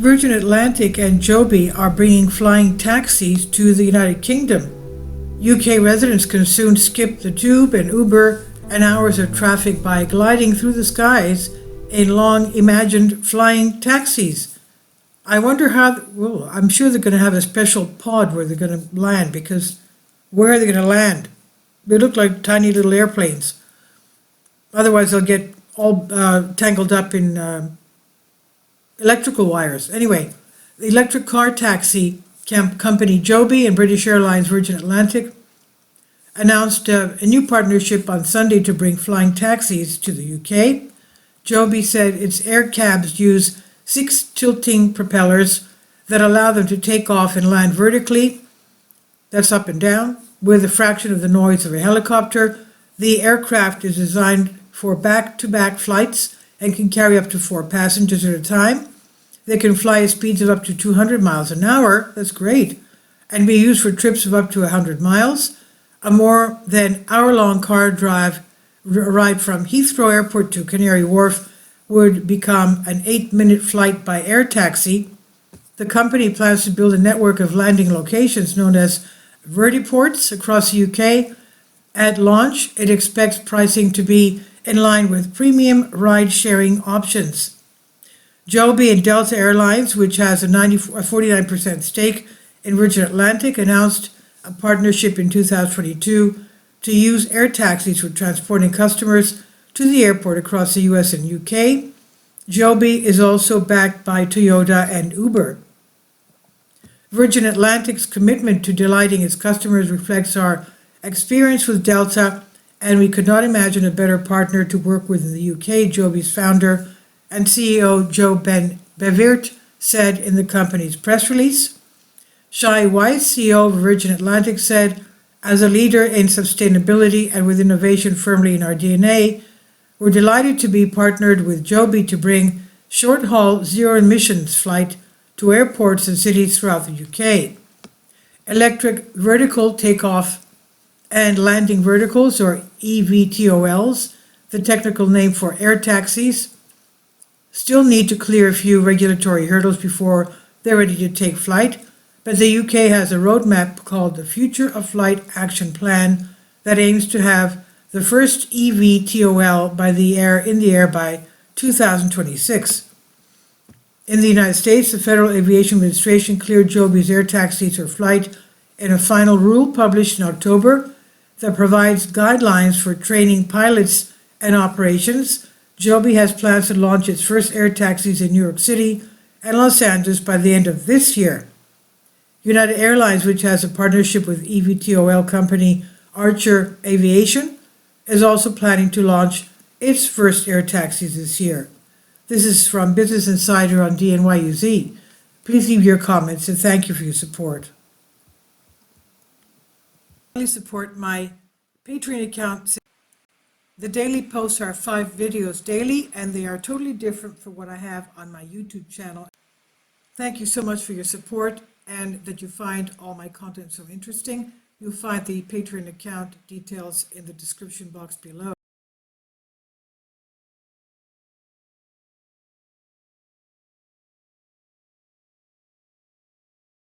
Virgin Atlantic and Joby are bringing flying taxis to the United Kingdom. UK residents can soon skip the tube and Uber and hours of traffic by gliding through the skies in long-imagined flying taxis. I wonder how, well, I'm sure they're going to have a special pod where they're going to land, because where are they going to land? They look like tiny little airplanes. Otherwise, they'll get all tangled up in electrical wires. Anyway, the electric car taxi company Joby and British Airlines Virgin Atlantic announced a new partnership on Sunday to bring flying taxis to the UK. Joby said its air cabs use 6 tilting propellers that allow them to take off and land vertically, that's up and down, with a fraction of the noise of a helicopter. The aircraft is designed for back-to-back flights and can carry up to 4 passengers at a time. They can fly at speeds of up to 200 miles an hour, that's great, and be used for trips of up to 100 miles. A more than hour-long car ride from Heathrow Airport to Canary Wharf would become an 8-minute flight by air taxi. The company plans to build a network of landing locations known as vertiports across the UK. At launch, it expects pricing to be in line with premium ride-sharing options. Joby and Delta Airlines, which has a 49% stake in Virgin Atlantic, announced a partnership in 2022 to use air taxis for transporting customers to the airport across the US and UK. Joby is also backed by Toyota and Uber. Virgin Atlantic's commitment to delighting its customers reflects our experience with Delta, and we could not imagine a better partner to work with in the UK, Joby's founder and CEO Joe Bevirt said in the company's press release. Shai Weiss, CEO of Virgin Atlantic, said, "As a leader in sustainability and with innovation firmly in our DNA, we're delighted to be partnered with Joby to bring short-haul zero-emissions flight to airports and cities throughout the UK. Electric vertical takeoff and landing verticals, or EVTOLs, the technical name for air taxis, still need to clear a few regulatory hurdles before they're ready to take flight, but the UK has a roadmap called the Future of Flight Action Plan that aims to have the first EVTOL in the air by 2026. In the United States, the Federal Aviation Administration cleared Joby's air taxis for flight in a final rule published in October that provides guidelines for training pilots and operations. Joby has plans to launch its first air taxis in New York City and Los Angeles by the end of this year. United Airlines, which has a partnership with EVTOL company Archer Aviation, is also planning to launch its first air taxis this year. This is from Business Insider on DNYUZ. Please leave your comments, and thank you for your support. Please support my Patreon account. The daily posts are 5 videos daily, and they are totally different from what I have on my YouTube channel. Thank you so much for your support, and that you find all my content so interesting. You'll find the Patreon account details in the description box below.